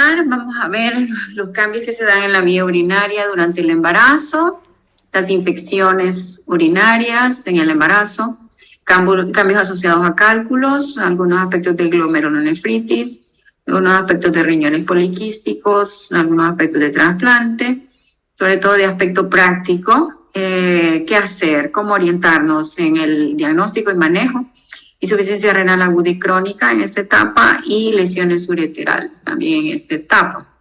empezar, vamos a ver los cambios que se dan en la vía urinaria durante el embarazo, las infecciones urinarias en el embarazo, cambios asociados a cálculos, algunos aspectos de glomerulonefritis, algunos aspectos de riñones poliquísticos, algunos aspectos de trasplante, sobre todo de aspecto práctico, qué hacer, cómo orientarnos en el diagnóstico y manejo, insuficiencia renal aguda y crónica en esta etapa y lesiones ureterales también en esta etapa.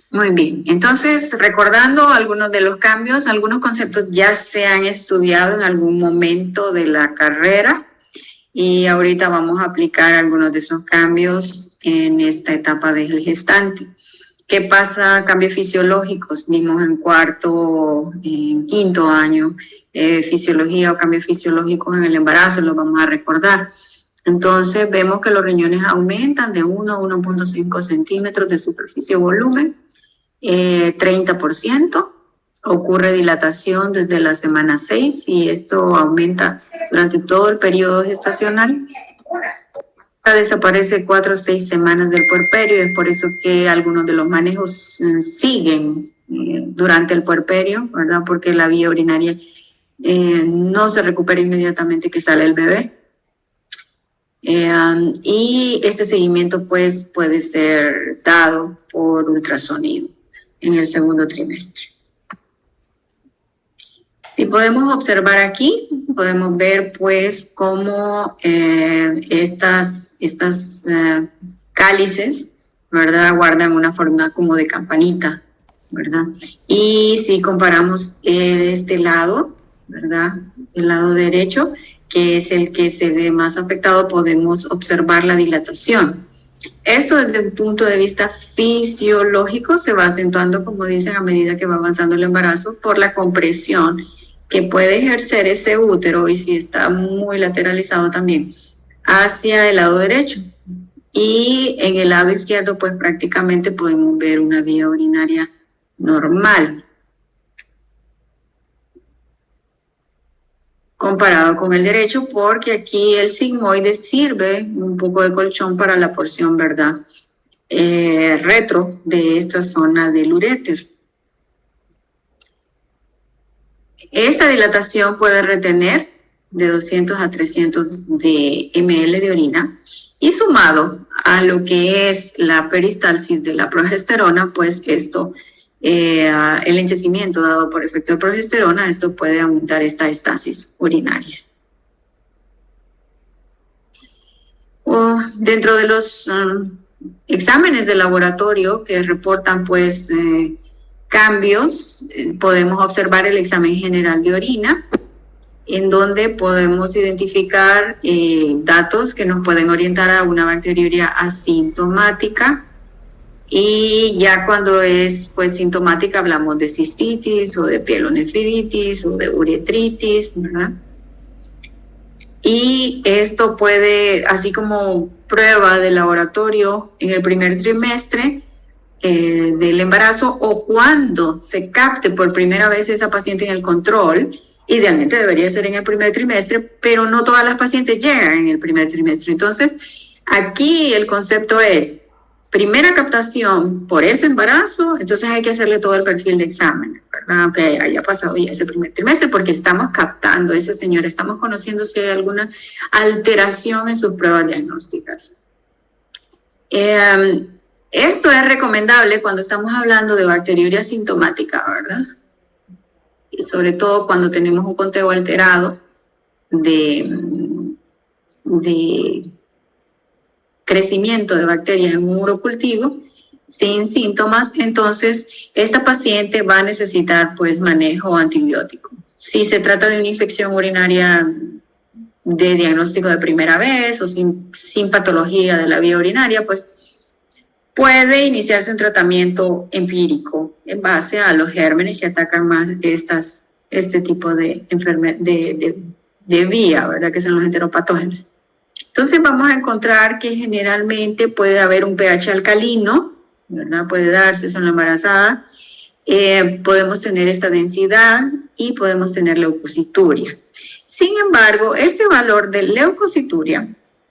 Muy bien, entonces recordando algunos de los cambios, algunos conceptos ya se han estudiado en algún momento de la carrera y ahorita vamos a aplicar algunos de esos cambios en esta etapa del gestante. ¿Qué pasa? Cambios fisiológicos, vimos en quinto año, fisiología o cambios fisiológicos en el embarazo, los vamos a recordar. Entonces vemos que los riñones aumentan de 1 a 1.5 centímetros de superficie volumen, 30%, ocurre dilatación desde la semana 6 y esto aumenta durante todo el periodo gestacional. Desaparece 4 o 6 semanas del puerperio, es por eso que algunos de los manejos siguen durante el puerperio, ¿verdad? Porque la vía urinaria no se recupera inmediatamente que sale el bebé. Y este seguimiento pues puede ser dado por ultrasonido en el segundo trimestre. Si podemos observar aquí, podemos ver pues cómo estas cálices, ¿verdad? Guardan una forma como de campanita, ¿verdad? Y si comparamos este lado, ¿verdad? El lado derecho, que es el que se ve más afectado, podemos observar la dilatación. Esto desde un punto de vista fisiológico se va acentuando, como dicen, a medida que va avanzando el embarazo por la compresión que puede ejercer ese útero y si está muy lateralizado también hacia el lado derecho. Y en el lado izquierdo pues prácticamente podemos ver una vía urinaria normal, comparado con el derecho, porque aquí el sigmoide sirve un poco de colchón para la porción, ¿verdad? Retro de esta zona del uréter. Esta dilatación puede retener de 200 a 300 de ml de orina y sumado a lo que es la peristalsis de la progesterona, pues esto el enchecimiento dado por efecto de progesterona, esto puede aumentar esta estasis urinaria. Dentro de los exámenes de laboratorio que reportan pues cambios, podemos observar el examen general de orina, en donde podemos identificar datos que nos pueden orientar a una bacteriuria asintomática. Y ya cuando es pues sintomática hablamos de cistitis o de pielonefritis o de uretritis, ¿verdad? Y esto puede, así como prueba de laboratorio en el primer trimestre del embarazo o cuando se capte por primera vez esa paciente en el control, idealmente debería ser en el primer trimestre, pero no todas las pacientes llegan en el primer trimestre. Entonces, aquí el concepto es primera captación por ese embarazo, entonces hay que hacerle todo el perfil de examen, ¿verdad? Que haya pasado ya ese primer trimestre, porque estamos captando a esa señora, estamos conociendo si hay alguna alteración en sus pruebas diagnósticas. Esto es recomendable cuando estamos hablando de bacteriuria asintomática, ¿verdad? Y sobre todo cuando tenemos un conteo alterado de crecimiento de bacterias en un urocultivo sin síntomas, entonces esta paciente va a necesitar pues manejo antibiótico. Si se trata de una infección urinaria de diagnóstico de primera vez o sin patología de la vía urinaria, pues puede iniciarse un tratamiento empírico en base a los gérmenes que atacan más este tipo de vía, ¿verdad? Que son los enteropatógenos. Entonces vamos a encontrar que generalmente puede haber un pH alcalino, ¿verdad? Puede darse eso en la embarazada. Podemos tener esta densidad y podemos tener leucocituria. Sin embargo, este valor de leucocituria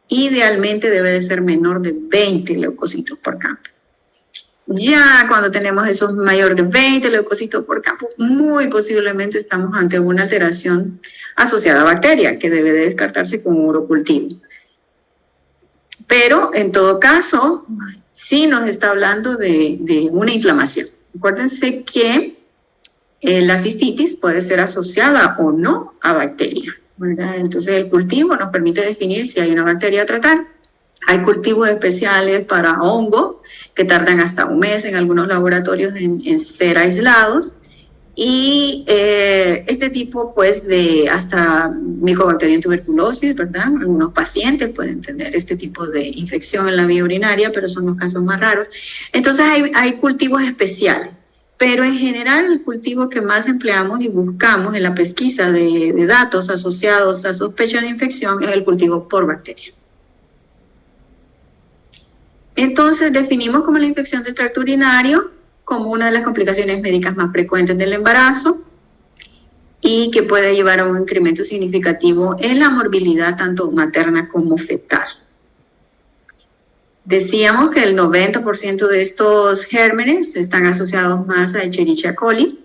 idealmente debe de ser menor de 20 leucocitos por campo. Ya cuando tenemos esos mayor de 20 leucocitos por campo, muy posiblemente estamos ante una alteración asociada a bacteria que debe de descartarse con urocultivo. Pero en todo caso, sí nos está hablando de una inflamación. Acuérdense que la cistitis puede ser asociada o no a bacteria, ¿verdad? Entonces el cultivo nos permite definir si hay una bacteria a tratar. Hay cultivos especiales para hongo que tardan hasta un mes en algunos laboratorios en ser aislados. Y este tipo, pues, de hasta Mycobacterium tuberculosis, ¿verdad? Algunos pacientes pueden tener este tipo de infección en la vía urinaria, pero son los casos más raros. Entonces hay cultivos especiales, pero en general el cultivo que más empleamos y buscamos en la pesquisa de datos asociados a sospecha de infección es el cultivo por bacteria. Entonces definimos como la infección del tracto urinario como una de las complicaciones médicas más frecuentes del embarazo y que puede llevar a un incremento significativo en la morbilidad tanto materna como fetal. Decíamos que el 90% de estos gérmenes están asociados más a Escherichia coli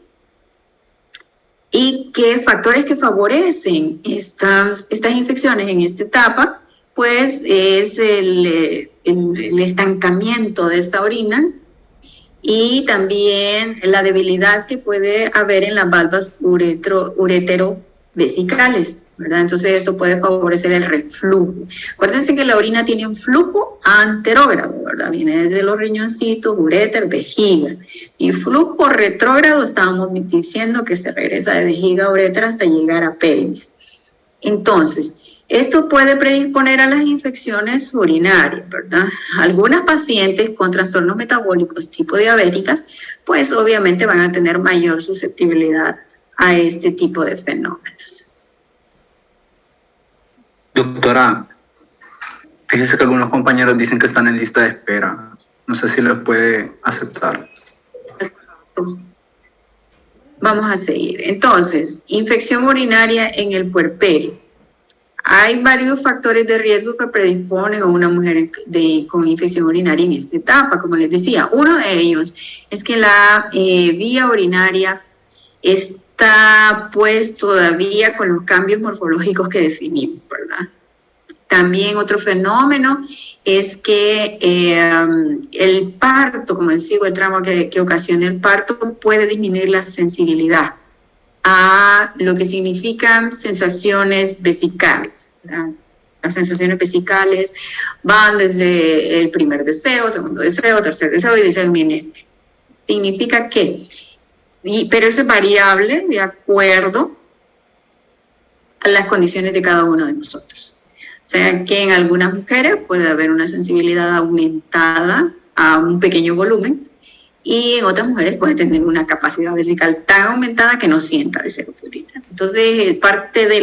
y que factores que favorecen estas infecciones en esta etapa, pues es el estancamiento de esta orina y también la debilidad que puede haber en las valvas ureterovesicales, ¿verdad? Entonces esto puede favorecer el reflujo. Acuérdense que la orina tiene un flujo anterógrado, ¿verdad? Viene desde los riñoncitos, uréter, vejiga. Y flujo retrógrado estábamos diciendo que se regresa de vejiga a uréter hasta llegar a pelvis. Entonces, esto puede predisponer a las infecciones urinarias, ¿verdad? Algunas pacientes con trastornos metabólicos tipo diabéticas, pues obviamente van a tener mayor susceptibilidad a este tipo de fenómenos. Doctora, fíjese que algunos compañeros dicen que están en lista de espera. No sé si los puede aceptar. Vamos a seguir. Entonces, infección urinaria en el puerperio. Hay varios factores de riesgo que predisponen a una mujer con infección urinaria en esta etapa, como les decía. Uno de ellos es que la vía urinaria está pues todavía con los cambios morfológicos que definimos, ¿verdad? También otro fenómeno es que el parto, como decía, el trauma que ocasiona el parto puede disminuir la sensibilidad a lo que significan sensaciones vesicales. Las sensaciones vesicales van desde el primer deseo, segundo deseo, tercer deseo y deseo inminente. Significa que, pero eso es variable de acuerdo a las condiciones de cada uno de nosotros. O sea que en algunas mujeres puede haber una sensibilidad aumentada a un pequeño volumen, y en otras mujeres puede tener una capacidad vesical tan aumentada que no sienta deseo de orinar. Entonces, parte de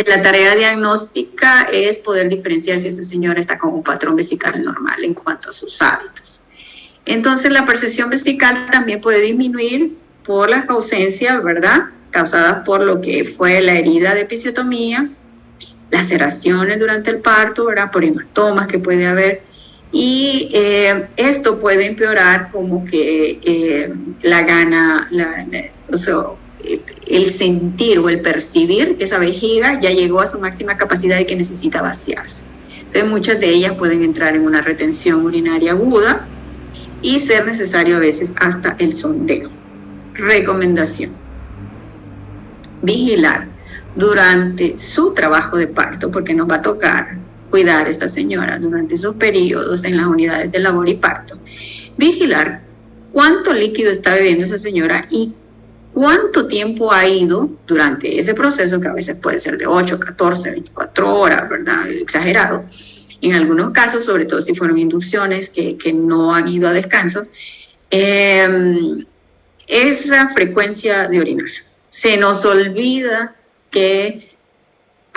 la tarea diagnóstica es poder diferenciar si esa señora está con un patrón vesical normal en cuanto a sus hábitos. Entonces, la percepción vesical también puede disminuir por las ausencias, ¿verdad?, causadas por lo que fue la herida de episiotomía, laceraciones durante el parto, ¿verdad?, por hematomas que puede haber. Y esto puede empeorar como que la gana, o sea, el sentir o el percibir que esa vejiga ya llegó a su máxima capacidad y que necesita vaciarse. Entonces muchas de ellas pueden entrar en una retención urinaria aguda y ser necesario a veces hasta el sondeo. Recomendación: vigilar durante su trabajo de parto, porque nos va a tocar cuidar a esta señora durante esos periodos en las unidades de labor y parto. Vigilar cuánto líquido está bebiendo esa señora y cuánto tiempo ha ido durante ese proceso, que a veces puede ser de 8, 14, 24 horas, ¿verdad? Exagerado. En algunos casos, sobre todo si fueron inducciones que no han ido a descanso, esa frecuencia de orinar. Se nos olvida que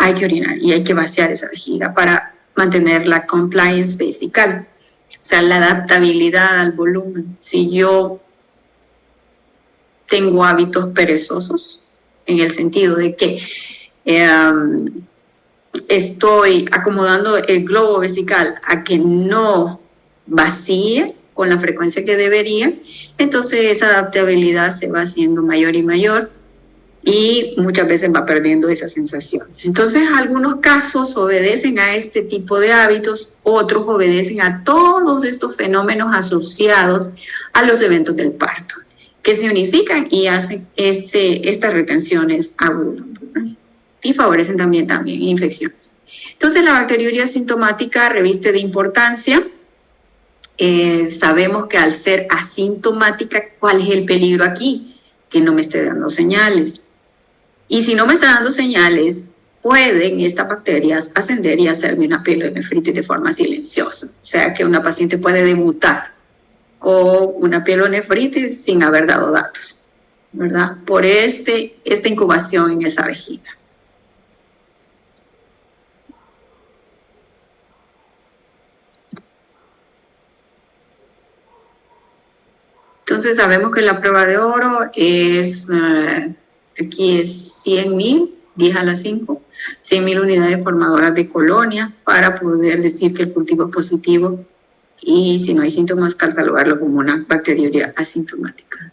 hay que orinar y hay que vaciar esa vejiga para mantener la compliance vesical, o sea, la adaptabilidad al volumen. Si yo tengo hábitos perezosos, en el sentido de que estoy acomodando el globo vesical a que no vacíe con la frecuencia que debería, entonces esa adaptabilidad se va haciendo mayor y mayor y muchas veces va perdiendo esa sensación. Entonces, algunos casos obedecen a este tipo de hábitos, otros obedecen a todos estos fenómenos asociados a los eventos del parto, que se unifican y hacen estas retenciones agudas, ¿verdad? Y favorecen también infecciones. Entonces, la bacteriuria asintomática reviste de importancia. Sabemos que al ser asintomática, ¿cuál es el peligro aquí? Que no me esté dando señales. Y si no me está dando señales, pueden estas bacterias ascender y hacerme una pielonefritis de forma silenciosa. O sea que una paciente puede debutar con una pielonefritis sin haber dado datos, ¿verdad? Por esta incubación en esa vejiga. Entonces sabemos que la prueba de oro es... aquí es 100.000, 10 a la 5, 100.000 unidades formadoras de colonia para poder decir que el cultivo es positivo y si no hay síntomas, catalogarlo como una bacteriuria asintomática.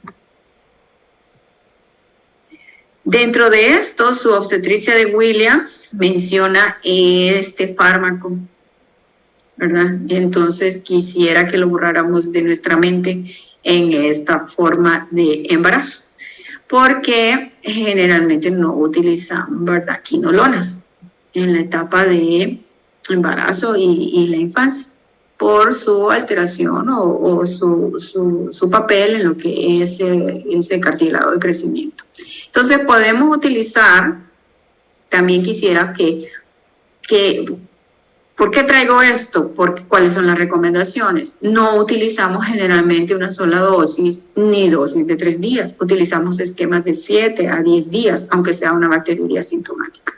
Dentro de esto, su obstetricia de Williams menciona este fármaco, ¿verdad? Entonces quisiera que lo borráramos de nuestra mente en esta forma de embarazo, porque generalmente no utilizamos, ¿verdad?, quinolonas en la etapa de embarazo y la infancia, por su alteración o su papel en lo que es ese cartílago de crecimiento. Entonces podemos utilizar, también quisiera ¿por qué traigo esto? Porque ¿cuáles son las recomendaciones? No utilizamos generalmente una sola dosis ni dosis de 3 días. Utilizamos esquemas de 7 a 10 días, aunque sea una bacteriuria asintomática.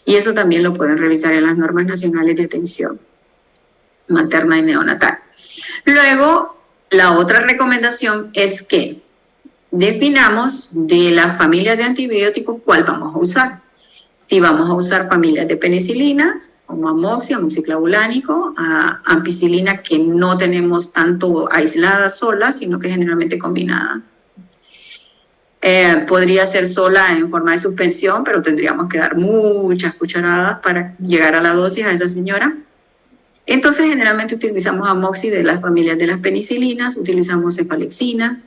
Y eso también lo pueden revisar en las normas nacionales de atención materna y neonatal. Luego, la otra recomendación es que definamos de las familias de antibióticos cuál vamos a usar. Si vamos a usar familias de penicilinas, como amoxia, amoxiclavulánico, ampicilina, que no tenemos tanto aislada sola, sino que generalmente combinada. Podría ser sola en forma de suspensión, pero tendríamos que dar muchas cucharadas para llegar a la dosis a esa señora. Entonces, generalmente utilizamos amoxi de las familias de las penicilinas, utilizamos cefalexina,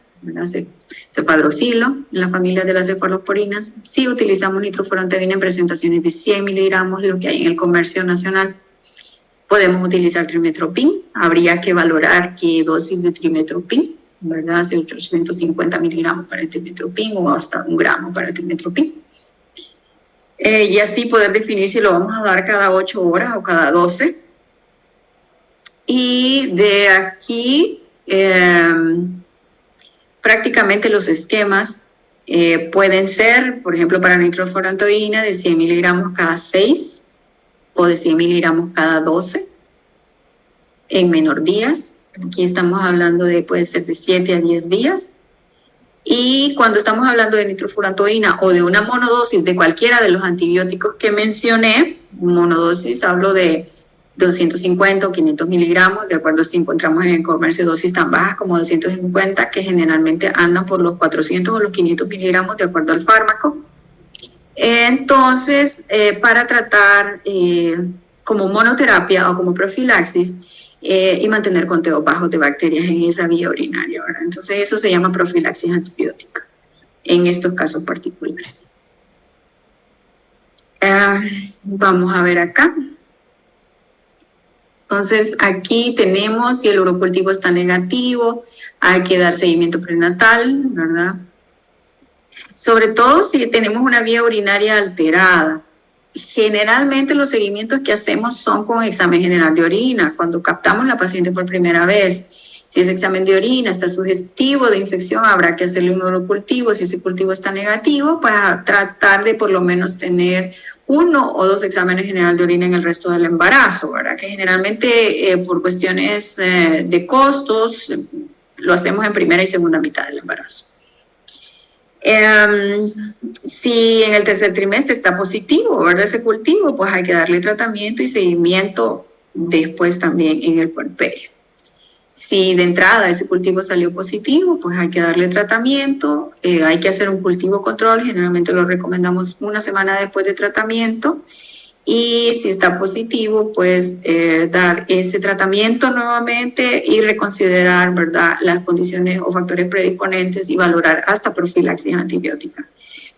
cefadroxilo en las familias de las cefalosporinas. Sí utilizamos nitrofurantoína en presentaciones de 100 miligramos, lo que hay en el comercio nacional. Podemos utilizar trimetoprim. Habría que valorar qué dosis de trimetoprim, ¿verdad? Hace 850 miligramos para el trimetoprim o hasta 1 gramo para el trimetoprim. Y así poder definir si lo vamos a dar cada 8 horas o cada 12. Y de aquí... prácticamente los esquemas pueden ser, por ejemplo, para nitrofurantoína de 100 miligramos cada 6 o de 100 miligramos cada 12 en menor días. Aquí estamos hablando puede ser de 7 a 10 días. Y cuando estamos hablando de nitrofurantoína o de una monodosis de cualquiera de los antibióticos que mencioné, monodosis hablo de 250 o 500 miligramos, de acuerdo si encontramos en el comercio dosis tan bajas como 250, que generalmente andan por los 400 o los 500 miligramos de acuerdo al fármaco. Entonces, para tratar como monoterapia o como profilaxis y mantener conteos bajos de bacterias en esa vía urinaria, ¿verdad? Entonces, eso se llama profilaxis antibiótica en estos casos particulares. Vamos a ver acá. Entonces, aquí tenemos si el urocultivo está negativo, hay que dar seguimiento prenatal, ¿verdad? Sobre todo si tenemos una vía urinaria alterada. Generalmente los seguimientos que hacemos son con examen general de orina, cuando captamos la paciente por primera vez. Si ese examen de orina está sugestivo de infección, habrá que hacerle un urocultivo. Si ese cultivo está negativo, pues a tratar de por lo menos tener 1 o 2 exámenes generales de orina en el resto del embarazo, ¿verdad? Que generalmente por cuestiones de costos lo hacemos en primera y segunda mitad del embarazo. Si en el tercer trimestre está positivo, ¿verdad? Ese cultivo, pues hay que darle tratamiento y seguimiento después también en el puerperio. Si de entrada ese cultivo salió positivo, pues hay que darle tratamiento, hay que hacer un cultivo control, generalmente lo recomendamos una semana después de tratamiento, y si está positivo, pues dar ese tratamiento nuevamente y reconsiderar, ¿verdad?, las condiciones o factores predisponentes y valorar hasta profilaxis antibiótica.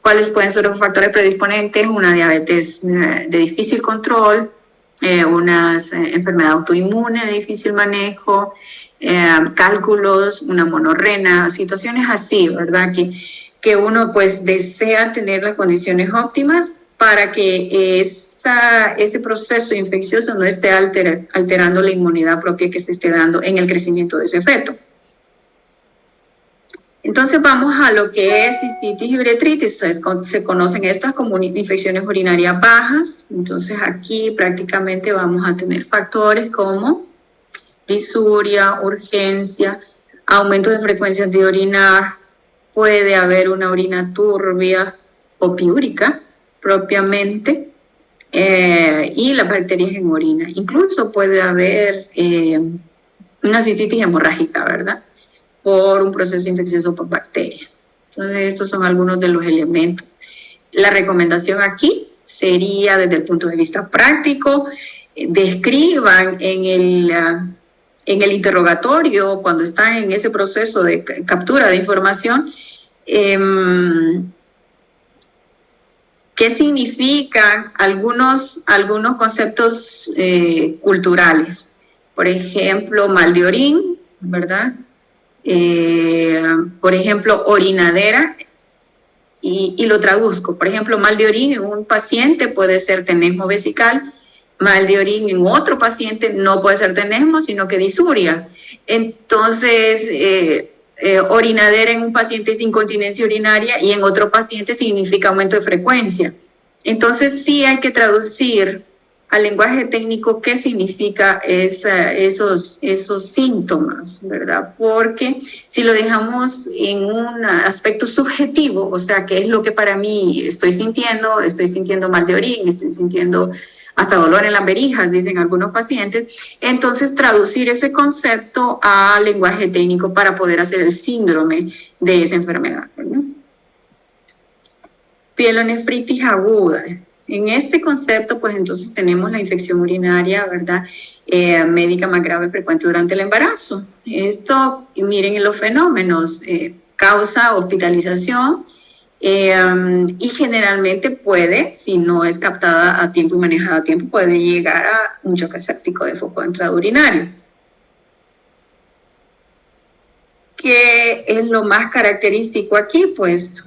¿Cuáles pueden ser los factores predisponentes? Una diabetes de difícil control, una enfermedad autoinmune de difícil manejo, cálculos, una monorrea, situaciones así, ¿verdad? Que uno pues desea tener las condiciones óptimas para que ese proceso infeccioso no esté alterando la inmunidad propia que se esté dando en el crecimiento de ese feto. Entonces vamos a lo que es cistitis y uretritis. Se conocen estas como infecciones urinarias bajas. Entonces aquí prácticamente vamos a tener factores como disuria, urgencia, aumento de frecuencias de orinar, puede haber una orina turbia o piúrica propiamente, y las bacterias en orina. Incluso puede haber una cistitis hemorrágica, ¿verdad?, por un proceso infeccioso por bacterias. Entonces, estos son algunos de los elementos. La recomendación aquí sería, desde el punto de vista práctico, describan en el interrogatorio, cuando están en ese proceso de captura de información, qué significan algunos conceptos culturales. Por ejemplo, mal de orín, ¿verdad? Por ejemplo, orinadera, y lo traduzco. Por ejemplo, mal de orín en un paciente puede ser tenesmo vesical, mal de orín en otro paciente no puede ser tenesmo, sino que disuria. Entonces, orinadera en un paciente es incontinencia urinaria y en otro paciente significa aumento de frecuencia. Entonces, sí hay que traducir al lenguaje técnico qué significa esos síntomas, ¿verdad? Porque si lo dejamos en un aspecto subjetivo, o sea, qué es lo que para mí estoy sintiendo mal de orín, estoy sintiendo hasta dolor en las verijas, dicen algunos pacientes, entonces traducir ese concepto a lenguaje técnico para poder hacer el síndrome de esa enfermedad, ¿verdad? Pielonefritis aguda. En este concepto, pues entonces tenemos la infección urinaria, ¿verdad?, médica más grave frecuente durante el embarazo. Esto, miren los fenómenos, causa hospitalización, y generalmente puede, si no es captada a tiempo y manejada a tiempo, puede llegar a un choque séptico de foco de entrada urinario. ¿Qué es lo más característico aquí? Pues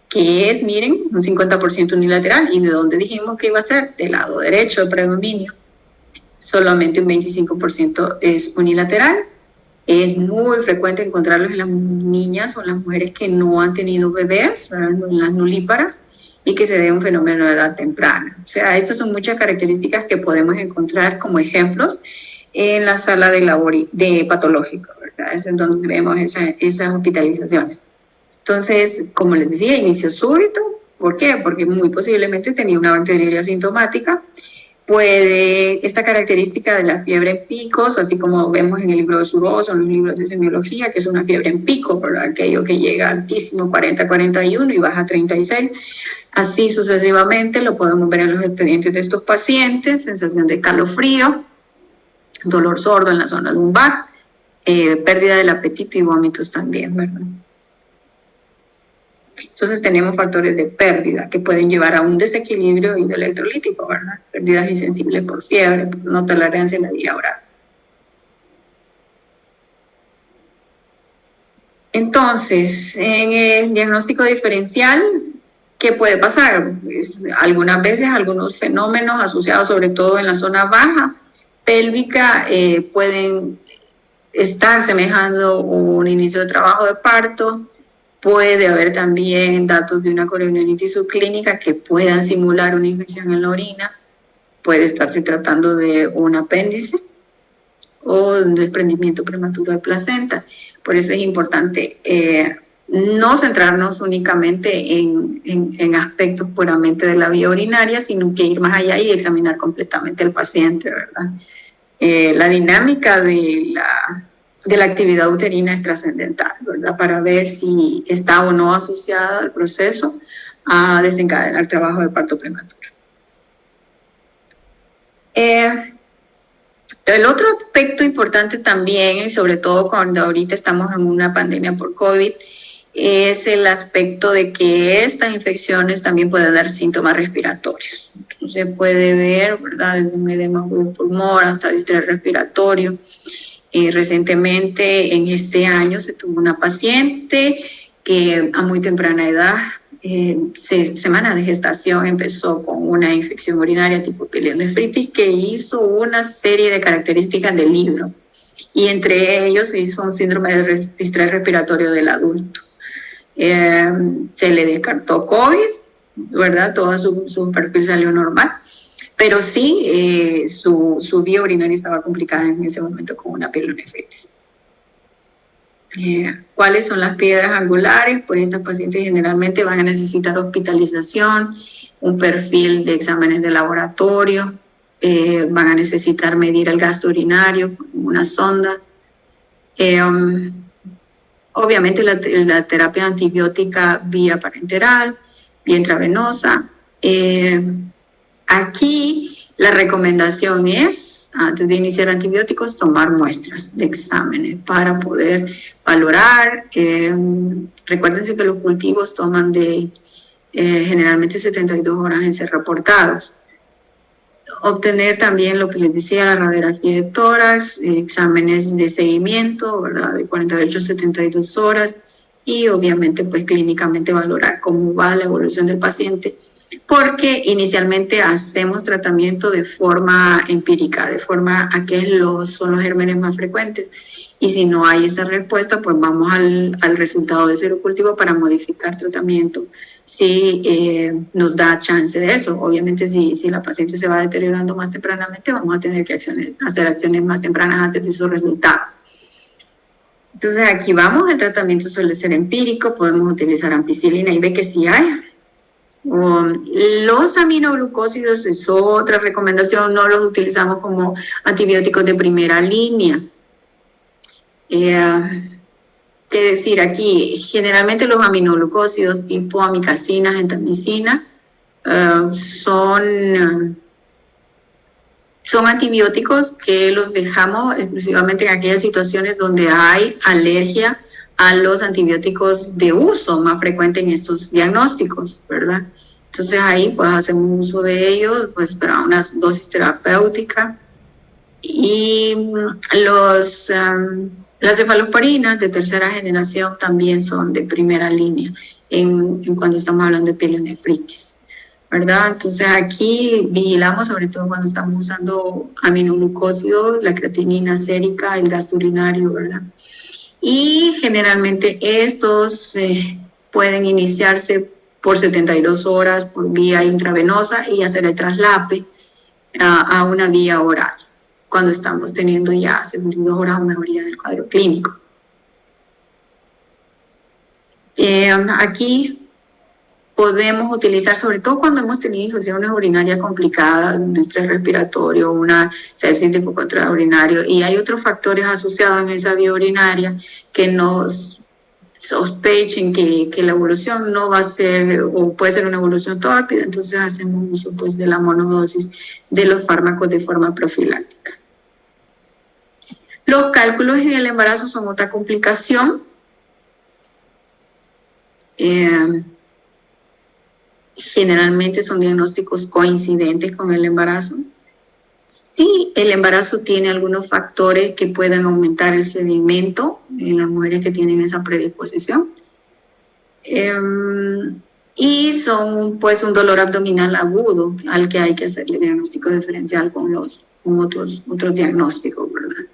que es, miren, un 50% unilateral. ¿Y de dónde dijimos que iba a ser? Del lado derecho de predominio. Solamente un 25% es unilateral. Es muy frecuente encontrarlos en las niñas o en las mujeres que no han tenido bebés, en las nulíparas, y que se dé un fenómeno de edad temprana. O sea, estas son muchas características que podemos encontrar como ejemplos en la sala de patológico, ¿verdad? Es en donde vemos esas hospitalizaciones. Entonces, como les decía, inicio súbito. ¿Por qué? Porque muy posiblemente tenía una bacteriuria asintomática. Puede, esta característica de la fiebre en picos, así como vemos en el libro de Suroso, en los libros de semiología, que es una fiebre en pico, ¿verdad?, aquello que llega altísimo, 40-41 y baja a 36. Así sucesivamente lo podemos ver en los expedientes de estos pacientes, sensación de calofrío, dolor sordo en la zona lumbar, pérdida del apetito y vómitos también, ¿verdad? Entonces tenemos factores de pérdida que pueden llevar a un desequilibrio hidroelectrolítico, ¿verdad? Pérdidas insensibles por fiebre, por no tolerancia en la vía oral. Entonces, en el diagnóstico diferencial, ¿qué puede pasar? Pues, algunas veces algunos fenómenos asociados sobre todo en la zona baja pélvica pueden estar semejando un inicio de trabajo de parto, Puede haber también datos de una corionitis subclínica que puedan simular una infección en la orina. Puede estarse tratando de un apéndice o un desprendimiento prematuro de placenta. Por eso es importante no centrarnos únicamente en aspectos puramente de la vía urinaria, sino que ir más allá y examinar completamente al paciente, ¿verdad? La dinámica de la actividad uterina es trascendental, ¿verdad? Para ver si está o no asociada al proceso a desencadenar trabajo de parto prematuro. El otro aspecto importante también, y sobre todo cuando ahorita estamos en una pandemia por COVID, es el aspecto de que estas infecciones también pueden dar síntomas respiratorios. Entonces puede ver, ¿verdad?, desde un edema agudo pulmón hasta distrés respiratorio. Recientemente, en este año, se tuvo una paciente que a muy temprana edad, semana de gestación, empezó con una infección urinaria tipo pielonefritis que hizo una serie de características del libro. Y entre ellos hizo un síndrome de distrés respiratorio del adulto. Se le descartó COVID, ¿verdad? Todo su perfil salió normal. Pero sí, su vía urinaria estaba complicada en ese momento con una pielonefritis. ¿Cuáles son las piedras angulares? Pues estas pacientes generalmente van a necesitar hospitalización, un perfil de exámenes de laboratorio, van a necesitar medir el gasto urinario con una sonda. Obviamente la terapia antibiótica vía parenteral, vía intravenosa. Aquí la recomendación es, antes de iniciar antibióticos, tomar muestras de exámenes para poder valorar. Recuérdense que los cultivos toman generalmente 72 horas en ser reportados. Obtener también lo que les decía, la radiografía de tórax, exámenes de seguimiento, ¿verdad?, de 48 a 72 horas, y obviamente pues clínicamente valorar cómo va la evolución del paciente, porque inicialmente hacemos tratamiento de forma empírica, de forma a que son los gérmenes más frecuentes, y si no hay esa respuesta, pues vamos al resultado de serocultivo para modificar tratamiento si nos da chance de eso. Obviamente si la paciente se va deteriorando más tempranamente, vamos a tener que hacer acciones más tempranas antes de esos resultados. Entonces aquí vamos, el tratamiento suele ser empírico, podemos utilizar ampicilina y ve que sí hay. Los aminoglucósidos es otra recomendación, no los utilizamos como antibióticos de primera línea. ¿Qué decir aquí? Generalmente los aminoglucósidos tipo amicacina, gentamicina, son antibióticos que los dejamos exclusivamente en aquellas situaciones donde hay alergia a los antibióticos de uso más frecuente en estos diagnósticos, ¿verdad? Entonces ahí pues hacemos uso de ellos pues para una dosis terapéutica. Y las cefalosporinas de tercera generación también son de primera línea cuando estamos hablando de pielonefritis, ¿verdad? Entonces aquí vigilamos sobre todo cuando estamos usando aminoglucósidos, la creatinina sérica, el gasto urinario, ¿verdad? Y generalmente estos pueden iniciarse por 72 horas por vía intravenosa y hacer el traslape a una vía oral cuando estamos teniendo ya 72 horas o mejoría del cuadro clínico. Aquí podemos utilizar, sobre todo cuando hemos tenido infecciones urinarias complicadas, un estrés respiratorio, una sepsis de foco urinario, y hay otros factores asociados en esa vía urinaria que nos sospechen que la evolución no va a ser, o puede ser una evolución rápida, entonces hacemos uso pues de la monodosis de los fármacos de forma profiláctica. Los cálculos en el embarazo son otra complicación. Generalmente son diagnósticos coincidentes con el embarazo. Sí, el embarazo tiene algunos factores que pueden aumentar el sedimento en las mujeres que tienen esa predisposición. Y son pues un dolor abdominal agudo al que hay que hacerle diagnóstico diferencial con otros diagnósticos, ¿verdad?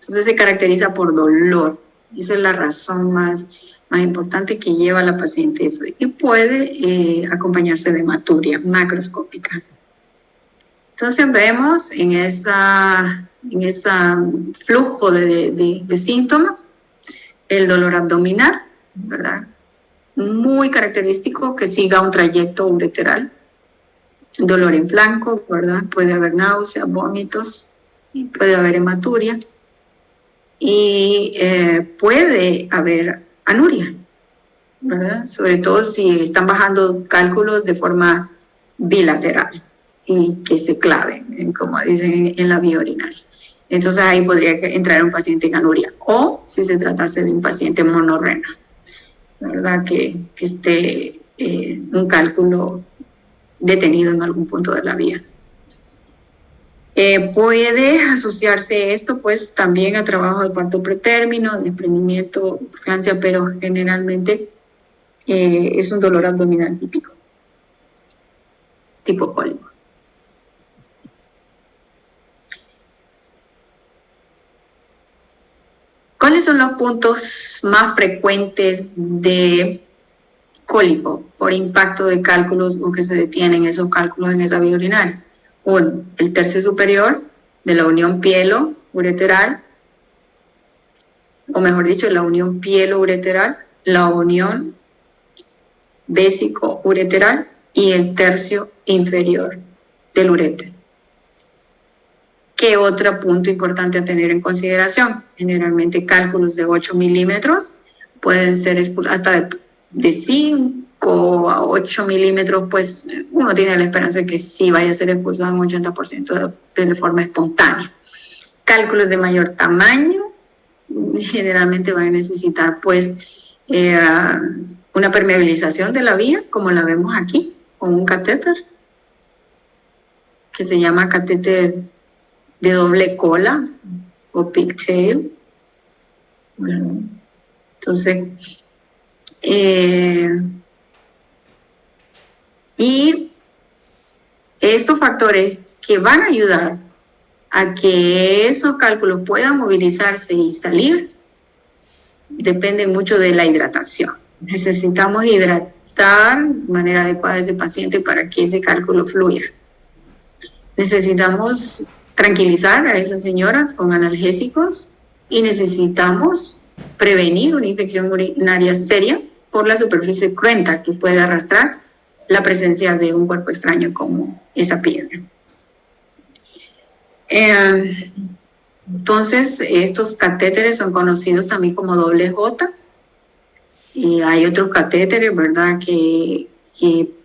Entonces se caracteriza por dolor. Esa es la razón más más importante que lleva a la paciente eso. Y puede acompañarse de hematuria macroscópica. Entonces vemos en ese flujo de síntomas el dolor abdominal, ¿verdad? Muy característico que siga un trayecto ureteral. Dolor en flanco, ¿verdad? Puede haber náuseas, vómitos, y puede haber hematuria y puede haber anuria, ¿verdad? Sobre todo si están bajando cálculos de forma bilateral y que se claven, como dicen en la vía urinaria. Entonces ahí podría entrar un paciente en anuria, o si se tratase de un paciente monorrenal, ¿verdad? Que esté un cálculo detenido en algún punto de la vía. Puede asociarse esto pues también a trabajo de parto pretérmino, desprendimiento, preeclampsia, pero generalmente es un dolor abdominal típico, tipo cólico. ¿Cuáles son los puntos más frecuentes de cólico por impacto de cálculos o que se detienen esos cálculos en esa vía urinaria? Uno, el tercio superior de la unión pielo-ureteral, o mejor dicho, la unión pielo-ureteral, la unión vésico-ureteral y el tercio inferior del uréter. ¿Qué otro punto importante a tener en consideración? Generalmente cálculos de 8 milímetros pueden ser hasta de 5 a 8 milímetros, pues uno tiene la esperanza de que sí vaya a ser expulsado un 80% de forma espontánea. Cálculos de mayor tamaño generalmente van a necesitar pues una permeabilización de la vía, como la vemos aquí, con un catéter que se llama catéter de doble cola o pigtail. Bueno, entonces, y estos factores que van a ayudar a que esos cálculos puedan movilizarse y salir dependen mucho de la hidratación. Necesitamos hidratar de manera adecuada a ese paciente para que ese cálculo fluya. Necesitamos tranquilizar a esa señora con analgésicos y necesitamos prevenir una infección urinaria seria por la superficie cruenta que puede arrastrar la presencia de un cuerpo extraño como esa piedra. Entonces, estos catéteres son conocidos también como doble J. Y hay otros catéteres, ¿verdad?, que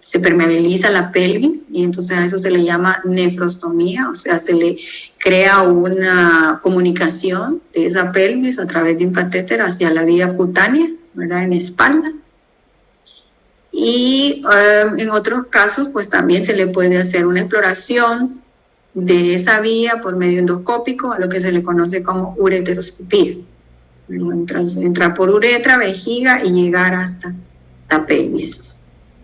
se permeabiliza la pelvis y entonces a eso se le llama nefrostomía, o sea, se le crea una comunicación de esa pelvis a través de un catéter hacia la vía cutánea, ¿verdad?, en la espalda. Y en otros casos, pues también se le puede hacer una exploración de esa vía por medio endoscópico, a lo que se le conoce como ureteroscopía. Entrar por uretra, vejiga y llegar hasta la pelvis.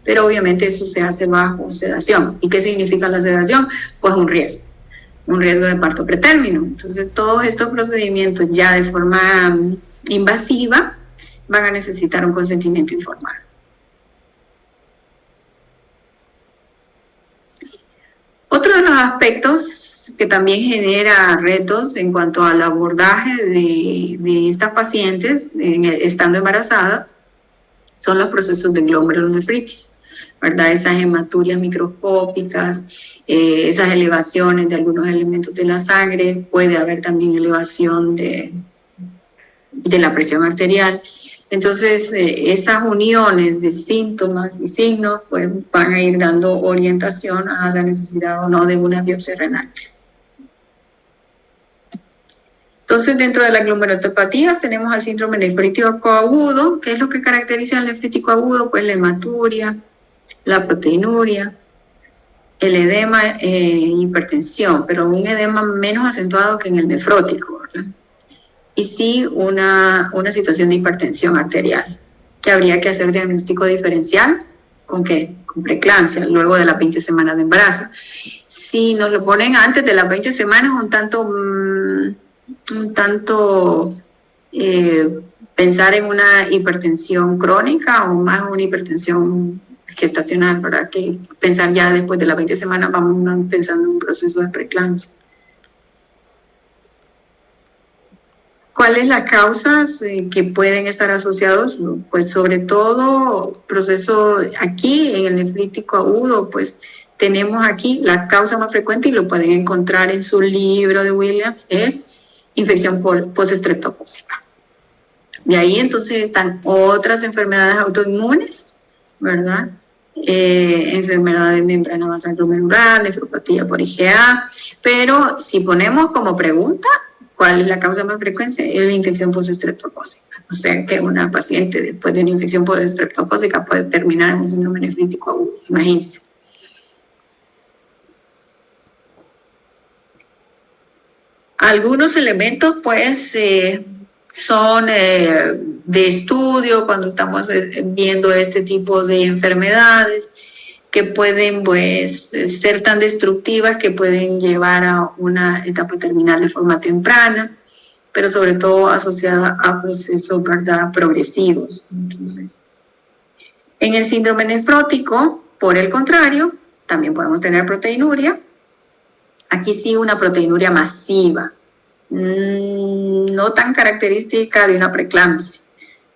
Pero obviamente eso se hace bajo sedación. ¿Y qué significa la sedación? Pues un riesgo de parto pretérmino. Entonces todos estos procedimientos ya de forma invasiva van a necesitar un consentimiento informado. Otro de los aspectos que también genera retos en cuanto al abordaje de estas pacientes estando embarazadas son los procesos de glomerulonefritis, ¿verdad? Esas hematurias microscópicas, esas elevaciones de algunos elementos de la sangre, puede haber también elevación de la presión arterial. Entonces, esas uniones de síntomas y signos pues, van a ir dando orientación a la necesidad o no de una biopsia renal. Entonces, dentro de las glomerulopatías tenemos al síndrome nefrítico agudo. ¿Qué es lo que caracteriza al nefrítico agudo? Pues la hematuria, la proteinuria, el edema e hipertensión, pero un edema menos acentuado que en el nefrótico, ¿verdad? Y sí una situación de hipertensión arterial, que habría que hacer diagnóstico diferencial. ¿Con qué? Con preeclampsia, luego de las 20 semanas de embarazo. Si nos lo ponen antes de las 20 semanas, un tanto pensar en una hipertensión crónica o más una hipertensión gestacional, ¿verdad? Que pensar ya después de las 20 semanas vamos pensando en un proceso de preeclampsia. ¿Cuáles las causas que pueden estar asociados? Pues sobre todo proceso aquí en el nefrítico agudo, pues tenemos aquí la causa más frecuente y lo pueden encontrar en su libro de Williams, es infección postestreptocócica. De ahí entonces están otras enfermedades autoinmunes, ¿verdad? Enfermedad de membrana basal glomerular, nefropatía por IgA, pero si ponemos como pregunta ¿cuál es la causa más frecuente? Es la infección postestreptocócica. O sea que una paciente después de una infección postestreptocócica puede terminar en un síndrome nefrítico agudo, imagínense. Algunos elementos pues son de estudio cuando estamos viendo este tipo de enfermedades que pueden pues ser tan destructivas que pueden llevar a una etapa terminal de forma temprana, pero sobre todo asociada a procesos, ¿verdad?, progresivos. Entonces, en el síndrome nefrótico, por el contrario, también podemos tener proteinuria. Aquí sí una proteinuria masiva, no tan característica de una preeclampsia.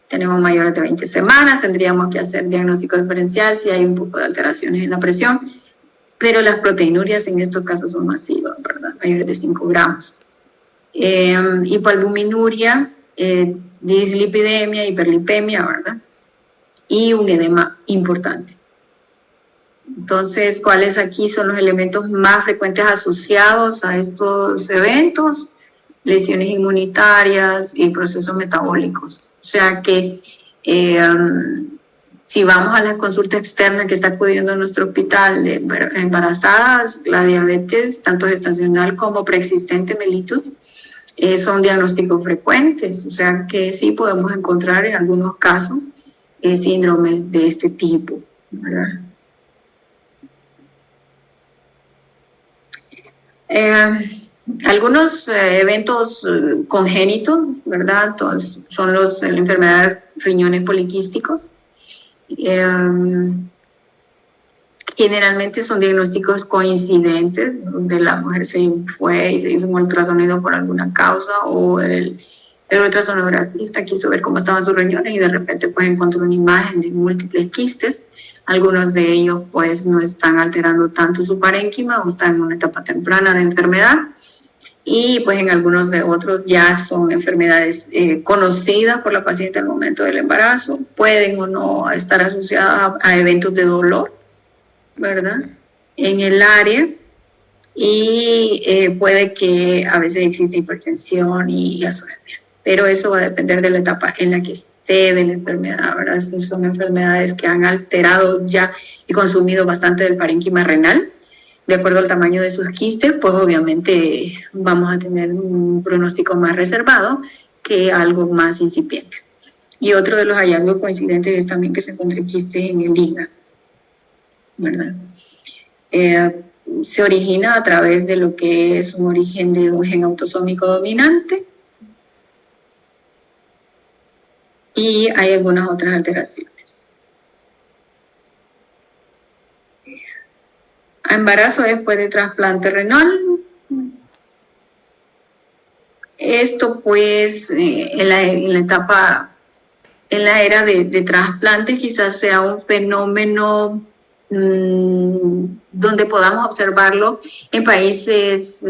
Tenemos mayores de 20 semanas, tendríamos que hacer diagnóstico diferencial si hay un poco de alteraciones en la presión, pero las proteinurias en estos casos son masivas, ¿verdad? Mayores de 5 gramos. Hipoalbuminuria, dislipidemia, hiperlipemia, ¿verdad? Y un edema importante. Entonces, ¿cuáles aquí son los elementos más frecuentes asociados a estos eventos? Lesiones inmunitarias y procesos metabólicos. O sea que si vamos a la consulta externa que está acudiendo a nuestro hospital de embarazadas, la diabetes, tanto gestacional como preexistente mellitus, son diagnósticos frecuentes. O sea que sí podemos encontrar en algunos casos síndromes de este tipo, ¿verdad? Algunos eventos congénitos, ¿verdad? Entonces, son la enfermedad de riñones poliquísticos. Generalmente son diagnósticos coincidentes, donde la mujer se fue y se hizo un ultrasonido por alguna causa, o el ultrasonografista quiso ver cómo estaban sus riñones y de repente pues encontró una imagen de múltiples quistes. Algunos de ellos pues no están alterando tanto su parénquima o están en una etapa temprana de enfermedad. Y pues en algunos de otros ya son enfermedades conocidas por la paciente al momento del embarazo, pueden o no estar asociadas a eventos de dolor, ¿verdad?, en el área, y puede que a veces exista hipertensión y azotemia, pero eso va a depender de la etapa en la que esté de la enfermedad, ¿verdad? Si son enfermedades que han alterado ya y consumido bastante del parénquima renal, de acuerdo al tamaño de sus quistes, pues obviamente vamos a tener un pronóstico más reservado que algo más incipiente. Y otro de los hallazgos coincidentes es también que se encuentren quistes en el hígado, ¿verdad? Se origina a través de lo que es un origen de un gen autosómico dominante y hay algunas otras alteraciones. Embarazo después de trasplante renal. Esto pues en la etapa, en la era de trasplante quizás sea un fenómeno donde podamos observarlo en países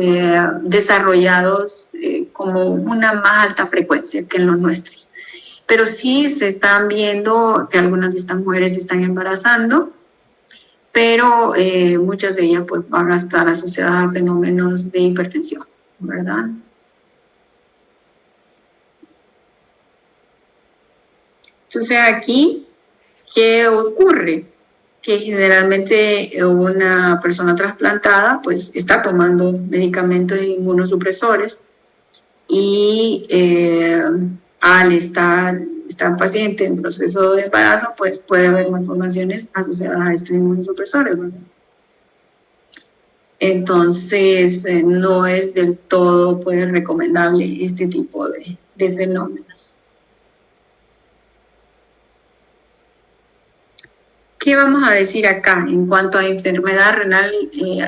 desarrollados como una más alta frecuencia que en los nuestros. Pero sí se están viendo que algunas de estas mujeres se están embarazando, pero muchas de ellas pues van a estar asociadas a fenómenos de hipertensión, ¿verdad? Entonces aquí, ¿qué ocurre? Que generalmente una persona trasplantada pues está tomando medicamentos inmunosupresores y al estar paciente en proceso de embarazo, pues puede haber malformaciones asociadas a estos inmunosupresores, ¿verdad? Entonces, no es del todo pues recomendable este tipo de fenómenos. ¿Qué vamos a decir acá en cuanto a enfermedad renal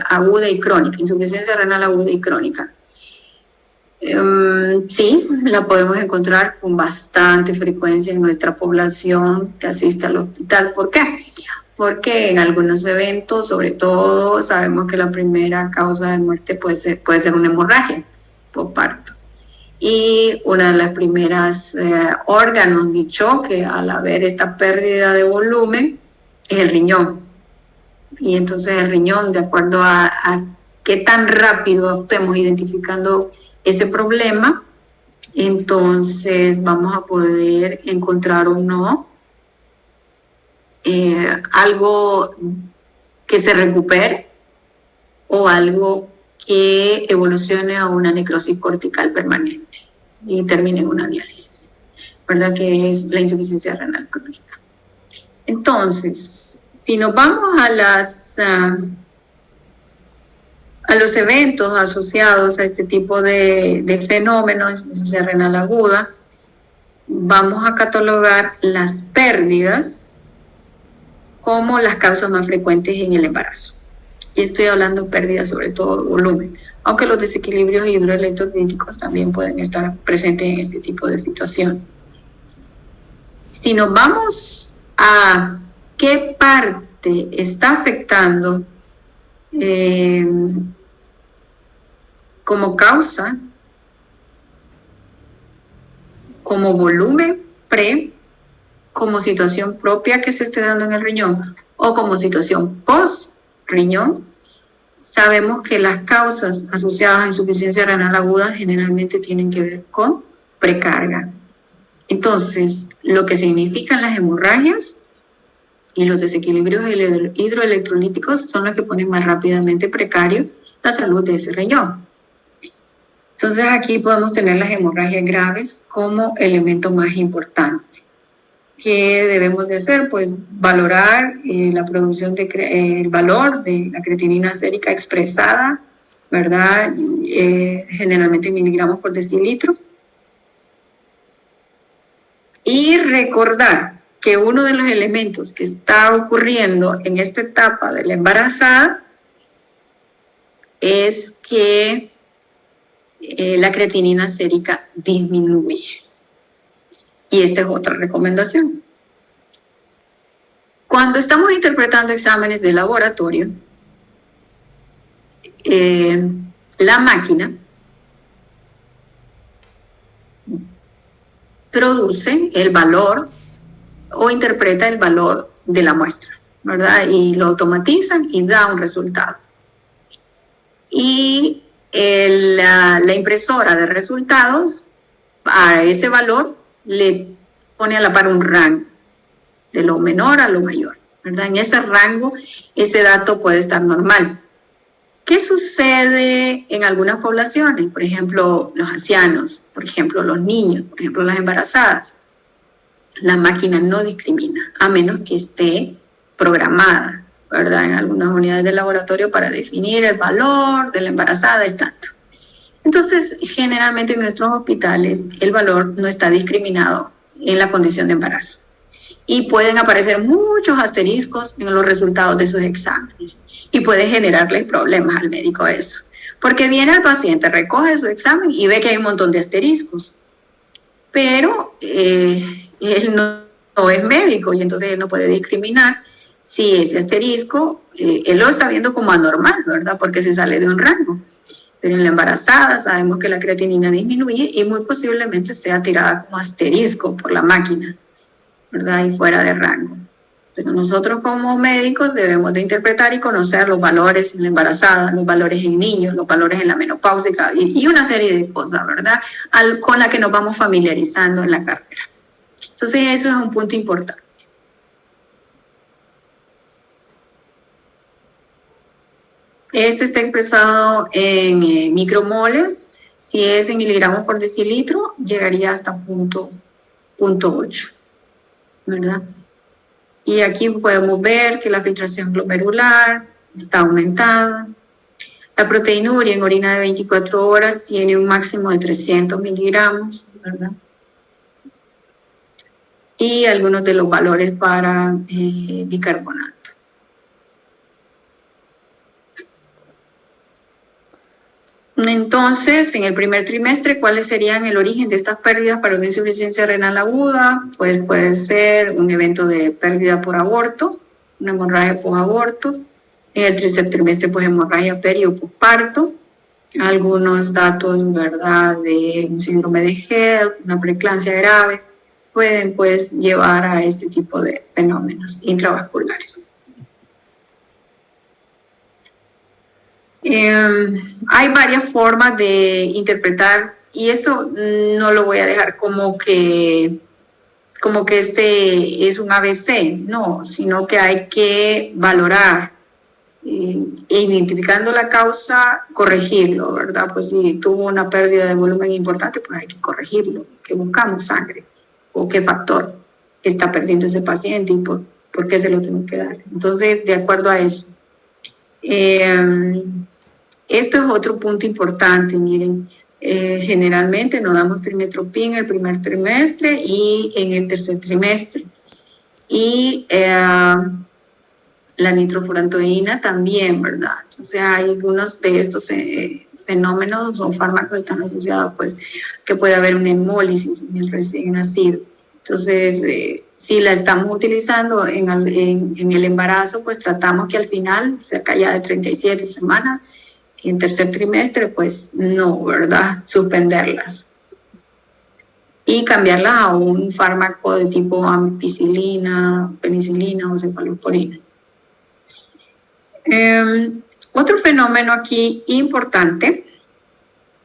aguda y crónica, insuficiencia renal aguda y crónica? Sí, la podemos encontrar con bastante frecuencia en nuestra población que asiste al hospital. ¿Por qué? Porque en algunos eventos, sobre todo, sabemos que la primera causa de muerte puede ser una hemorragia por parto. Y una de las primeras órganos de choque al haber esta pérdida de volumen es el riñón. Y entonces el riñón, de acuerdo a qué tan rápido estemos identificando ese problema, entonces vamos a poder encontrar o no algo que se recupere o algo que evolucione a una necrosis cortical permanente y termine en una diálisis, ¿verdad? Que es la insuficiencia renal crónica. Entonces, si nos vamos a los eventos asociados a este tipo de fenómenos, insuficiencia renal aguda, vamos a catalogar las pérdidas como las causas más frecuentes en el embarazo. Y estoy hablando de pérdidas sobre todo de volumen, aunque los desequilibrios hidroelectrolíticos también pueden estar presentes en este tipo de situación. Si nos vamos a qué parte está afectando como causa, como volumen como situación propia que se esté dando en el riñón o como situación post-riñón, sabemos que las causas asociadas a insuficiencia renal aguda generalmente tienen que ver con precarga. Entonces, lo que significan las hemorragias y los desequilibrios hidroelectrolíticos son los que ponen más rápidamente precario la salud de ese riñón. Entonces, aquí podemos tener las hemorragias graves como elemento más importante. ¿Qué debemos de hacer? Pues valorar la producción el valor de la creatinina sérica expresada, ¿verdad? Generalmente en miligramos por decilitro. Y recordar que uno de los elementos que está ocurriendo en esta etapa de la embarazada es que la creatinina sérica disminuye. Y esta es otra recomendación. Cuando estamos interpretando exámenes de laboratorio, la máquina produce el valor o interpreta el valor de la muestra, ¿verdad? Y lo automatizan y da un resultado. Y la impresora de resultados a ese valor le pone a la par un rango, de lo menor a lo mayor, ¿verdad? En ese rango, ese dato puede estar normal. ¿Qué sucede en algunas poblaciones? Por ejemplo, los ancianos, por ejemplo, los niños, por ejemplo, las embarazadas. La máquina no discrimina, a menos que esté programada, ¿verdad? En algunas unidades de laboratorio para definir el valor de la embarazada es tanto. Entonces, generalmente en nuestros hospitales el valor no está discriminado en la condición de embarazo. Y pueden aparecer muchos asteriscos en los resultados de esos exámenes. Y puede generarle problemas al médico eso. Porque viene el paciente, recoge su examen y ve que hay un montón de asteriscos. Pero él no es médico y entonces él no puede discriminar si ese asterisco, él lo está viendo como anormal, ¿verdad? Porque se sale de un rango. Pero en la embarazada sabemos que la creatinina disminuye y muy posiblemente sea tirada como asterisco por la máquina, ¿verdad? Y fuera de rango. Pero nosotros como médicos debemos de interpretar y conocer los valores en la embarazada, los valores en niños, los valores en la menopáusica y una serie de cosas, ¿verdad? Con la que nos vamos familiarizando en la carrera. Entonces eso es un punto importante. Este está expresado en micromoles. Si es en miligramos por decilitro, llegaría hasta 0.8, ¿verdad? Y aquí podemos ver que la filtración glomerular está aumentada. La proteinuria en orina de 24 horas tiene un máximo de 300 miligramos, ¿verdad? y algunos de los valores para bicarbonato. Entonces, en el primer trimestre, ¿cuáles serían el origen de estas pérdidas para una insuficiencia renal aguda? Pues puede ser un evento de pérdida por aborto, una hemorragia por aborto. En el tercer trimestre, pues hemorragia peri o posparto. Algunos datos, ¿verdad?, de un síndrome de Gell, una preeclampsia grave, pueden pues llevar a este tipo de fenómenos intravasculares. Hay varias formas de interpretar, y esto no lo voy a dejar como que este es un ABC, no, sino que hay que valorar, identificando la causa, corregirlo, ¿verdad? Pues si tuvo una pérdida de volumen importante, pues hay que corregirlo, que buscamos sangre, o qué factor está perdiendo ese paciente y por qué se lo tengo que dar. Entonces, de acuerdo a eso. Esto es otro punto importante, miren, generalmente nos damos trimetoprim en el primer trimestre y en el tercer trimestre. Y la nitrofurantoína también, ¿verdad? Entonces hay algunos de estos fenómenos o fármacos que están asociados, pues, que puede haber una hemólisis en el recién nacido. Entonces, si la estamos utilizando en el embarazo, pues tratamos que al final, cerca ya de 37 semanas, en tercer trimestre, pues no, ¿verdad? Suspenderlas. Y cambiarlas a un fármaco de tipo ampicilina, penicilina o cefalosporina. Otro fenómeno aquí importante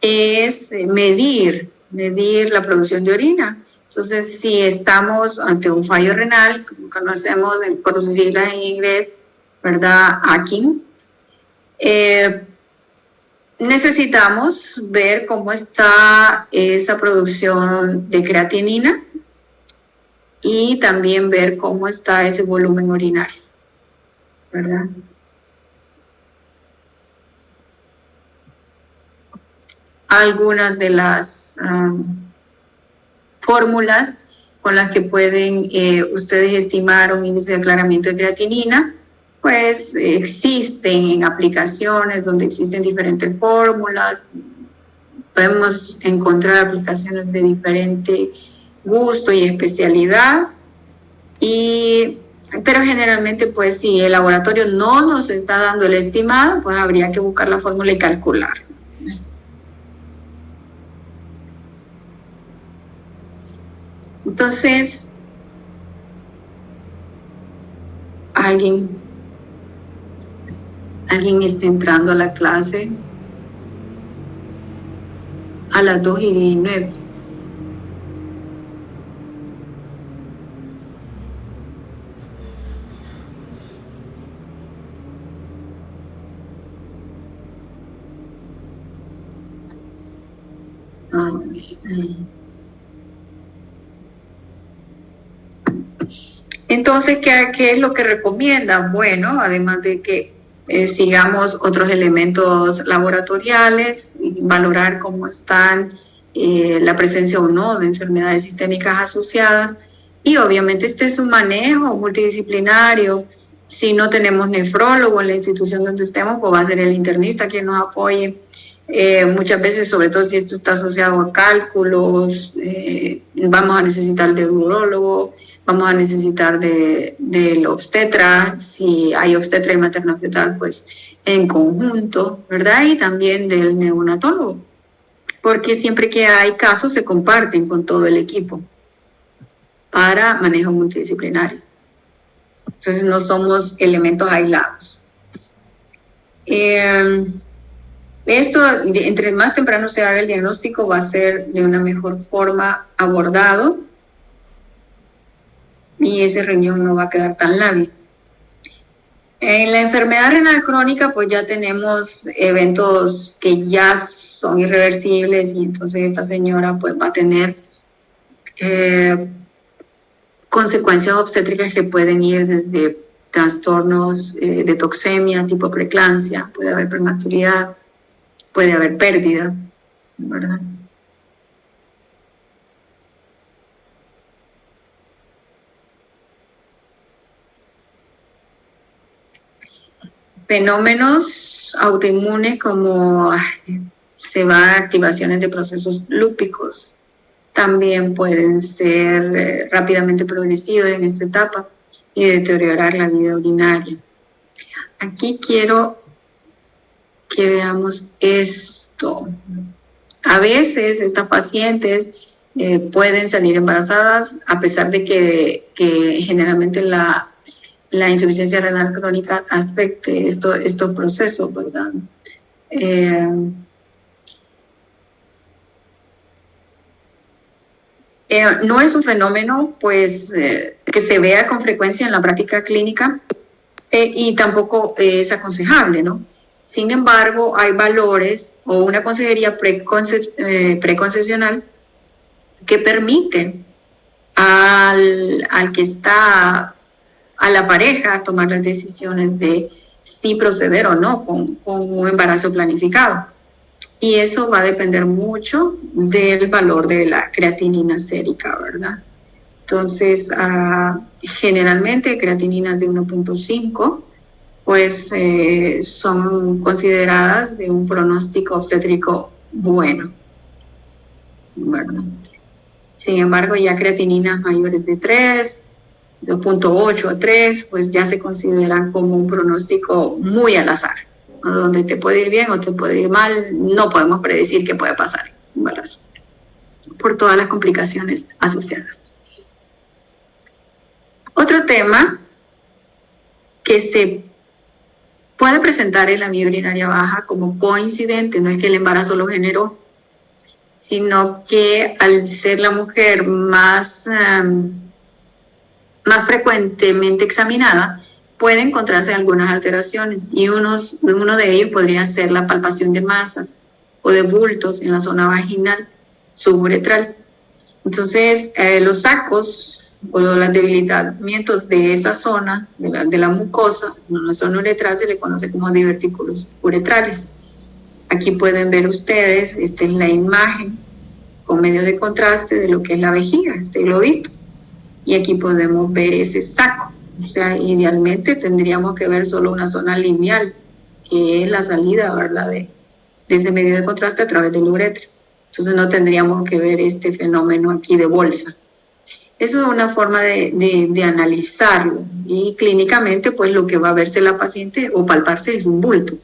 es medir la producción de orina. Entonces, si estamos ante un fallo renal, como conocemos por sus siglas en inglés, ¿verdad? Akin, necesitamos ver cómo está esa producción de creatinina y también ver cómo está ese volumen urinario, ¿verdad? Algunas de las fórmulas con las que pueden ustedes estimar un índice de aclaramiento de creatinina, pues existen en aplicaciones donde existen diferentes fórmulas. Podemos encontrar aplicaciones de diferente gusto y especialidad, pero generalmente, pues si el laboratorio no nos está dando el estimado, pues habría que buscar la fórmula y calcular. Entonces, alguien está entrando a la clase a las 2:19. Entonces, ¿qué es lo que recomienda? Bueno, además de que sigamos otros elementos laboratoriales, y valorar cómo están la presencia o no de enfermedades sistémicas asociadas, y obviamente este es un manejo multidisciplinario. Si no tenemos nefrólogo en la institución donde estemos, pues va a ser el internista quien nos apoye. Muchas veces, sobre todo si esto está asociado a cálculos, vamos a necesitar de urólogo, vamos a necesitar del obstetra, si hay obstetra y materno fetal, pues en conjunto, ¿verdad? Y también del neonatólogo, porque siempre que hay casos se comparten con todo el equipo para manejo multidisciplinario. Entonces no somos elementos aislados. Esto, entre más temprano se haga el diagnóstico, va a ser de una mejor forma abordado y ese riñón no va a quedar tan lábil. En la enfermedad renal crónica, pues ya tenemos eventos que ya son irreversibles y entonces esta señora pues va a tener consecuencias obstétricas que pueden ir desde trastornos de toxemia, tipo preeclampsia, puede haber prematuridad, puede haber pérdida, ¿verdad? Fenómenos autoinmunes como se van activaciones de procesos lúpicos también pueden ser rápidamente progresivos en esta etapa y deteriorar la vida urinaria. Aquí quiero que veamos esto. A veces estas pacientes pueden salir embarazadas a pesar de que generalmente la insuficiencia renal crónica afecte estos procesos, ¿verdad? No es un fenómeno pues, que se vea con frecuencia en la práctica clínica y tampoco es aconsejable, ¿no? Sin embargo, hay valores o una consejería preconcepcional que permite al que está, a la pareja, tomar las decisiones de si proceder o no con un embarazo planificado. Y eso va a depender mucho del valor de la creatinina sérica, ¿verdad? Entonces, generalmente creatininas de 1.5, pues son consideradas de un pronóstico obstétrico bueno, ¿verdad? Sin embargo, ya creatininas mayores de 3, 2.8 a 3, pues ya se consideran como un pronóstico muy al azar, donde te puede ir bien o te puede ir mal, no podemos predecir qué puede pasar, ¿verdad? Por todas las complicaciones asociadas. Otro tema que se puede presentar en la vía urinaria baja como coincidente, no es que el embarazo lo generó, sino que al ser la mujer más frecuentemente examinada, puede encontrarse algunas alteraciones y uno de ellos podría ser la palpación de masas o de bultos en la zona vaginal suburetral. Entonces, los sacos o los debilitamientos de esa zona, de la mucosa, en la zona uretral se le conoce como divertículos uretrales. Aquí pueden ver ustedes, esta es la imagen con medio de contraste de lo que es la vejiga, este globito. Y aquí podemos ver ese saco. O sea, idealmente tendríamos que ver solo una zona lineal, que es la salida, ¿verdad?, de ese medio de contraste a través del uretra. Entonces no tendríamos que ver este fenómeno aquí de bolsa. Eso es una forma de analizarlo. Y clínicamente, pues lo que va a verse la paciente o palparse es un bulto.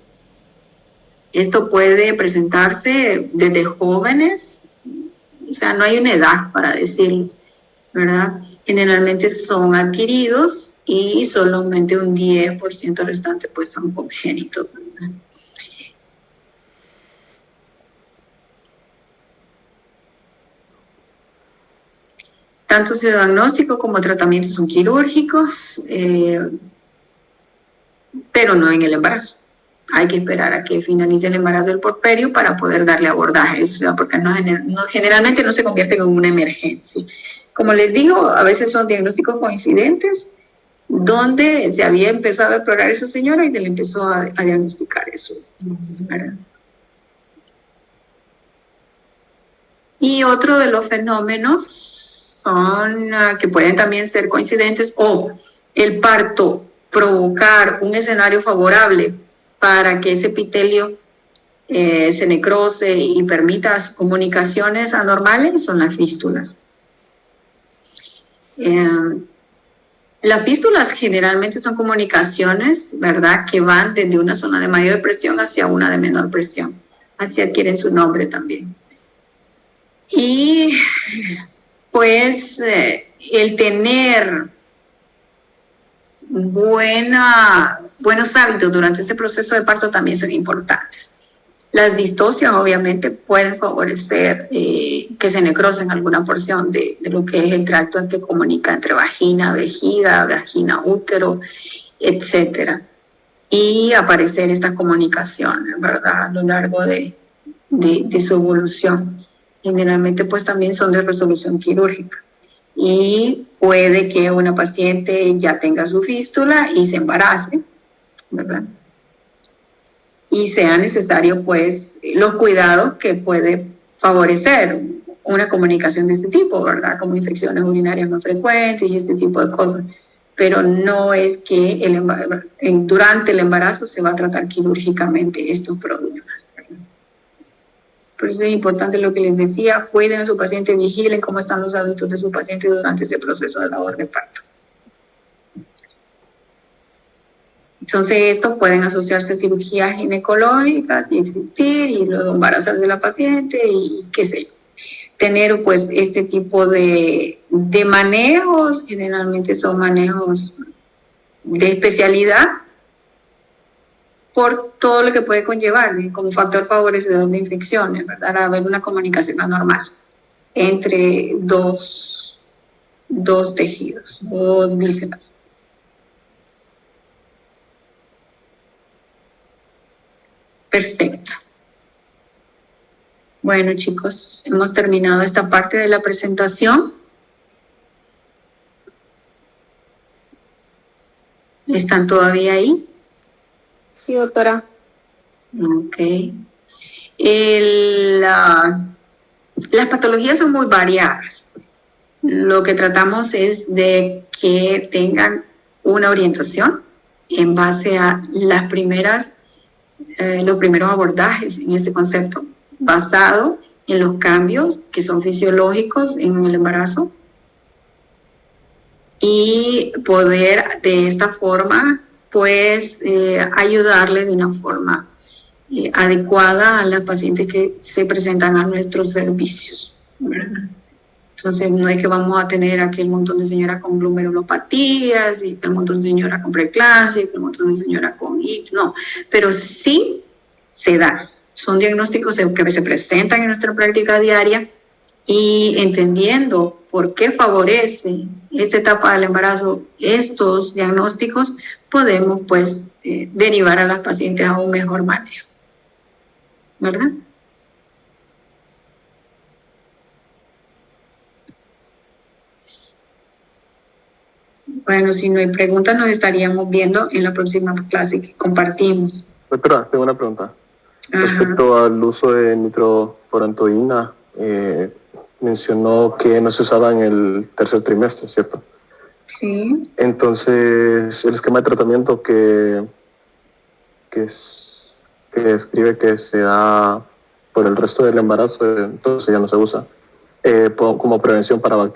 Esto puede presentarse desde jóvenes, o sea, no hay una edad para decirlo, ¿verdad? Generalmente son adquiridos y solamente un 10% restante pues son congénitos, ¿verdad? Tanto su diagnóstico como tratamientos son quirúrgicos, pero no en el embarazo. Hay que esperar a que finalice el embarazo del puerperio para poder darle abordaje, o sea, porque generalmente no se convierte en una emergencia. Como les digo, a veces son diagnósticos coincidentes, donde se había empezado a explorar a esa señora y se le empezó a diagnosticar eso, ¿verdad? Y otro de los fenómenos son que pueden también ser coincidentes o el parto provocar un escenario favorable para que ese epitelio se necrose y permita comunicaciones anormales son las fístulas. Las fístulas generalmente son comunicaciones, ¿verdad?, que van desde una zona de mayor presión hacia una de menor presión. Así adquieren su nombre también. Y pues el tener buenos hábitos durante este proceso de parto también son importantes. Las distocias obviamente pueden favorecer que se necrosen alguna porción de lo que es el tracto que comunica entre vagina, vejiga, vagina, útero, etc. Y aparecer estas comunicaciones, ¿verdad?, a lo largo de su evolución. Generalmente pues también son de resolución quirúrgica. Y puede que una paciente ya tenga su fístula y se embarace, ¿verdad?, y sea necesario pues los cuidados que puede favorecer una comunicación de este tipo, ¿verdad?, como infecciones urinarias más frecuentes y este tipo de cosas. pero no es que durante el embarazo se va a tratar quirúrgicamente estos problemas. Por eso es importante lo que les decía, cuiden a su paciente, vigilen cómo están los hábitos de su paciente durante ese proceso de labor de parto. Entonces, esto pueden asociarse a cirugías ginecológicas y existir, y luego embarazarse de la paciente y qué sé yo. Tener pues este tipo de manejos, generalmente son manejos de especialidad, por todo lo que puede conllevar, como factor favorecedor de infecciones, ¿verdad? Haber una comunicación anormal entre dos tejidos, dos vísceras. Perfecto. Bueno, chicos, hemos terminado esta parte de la presentación. ¿Están todavía ahí? Sí, doctora. Ok. Las patologías son muy variadas. Lo que tratamos es de que tengan una orientación en base a los primeros abordajes en este concepto, basado en los cambios que son fisiológicos en el embarazo, y poder de esta forma pues ayudarle de una forma adecuada a las pacientes que se presentan a nuestros servicios, ¿verdad? Entonces no es que vamos a tener aquel montón de señoras con glomerulopatías y el montón de señoras con preeclampsia y el montón de señoras con IT, no, pero sí se da. Son diagnósticos que se presentan en nuestra práctica diaria, y entendiendo por qué favorece esta etapa del embarazo estos diagnósticos, podemos pues derivar a las pacientes a un mejor manejo, ¿verdad? Bueno, si no hay preguntas, nos estaríamos viendo en la próxima clase que compartimos. Doctora, tengo una pregunta. Ajá. Respecto al uso de nitrofurantoína, mencionó que no se usaba en el tercer trimestre, ¿cierto? Sí. Entonces, el esquema de tratamiento que describe que se da por el resto del embarazo, entonces ya no se usa como prevención para bacterias.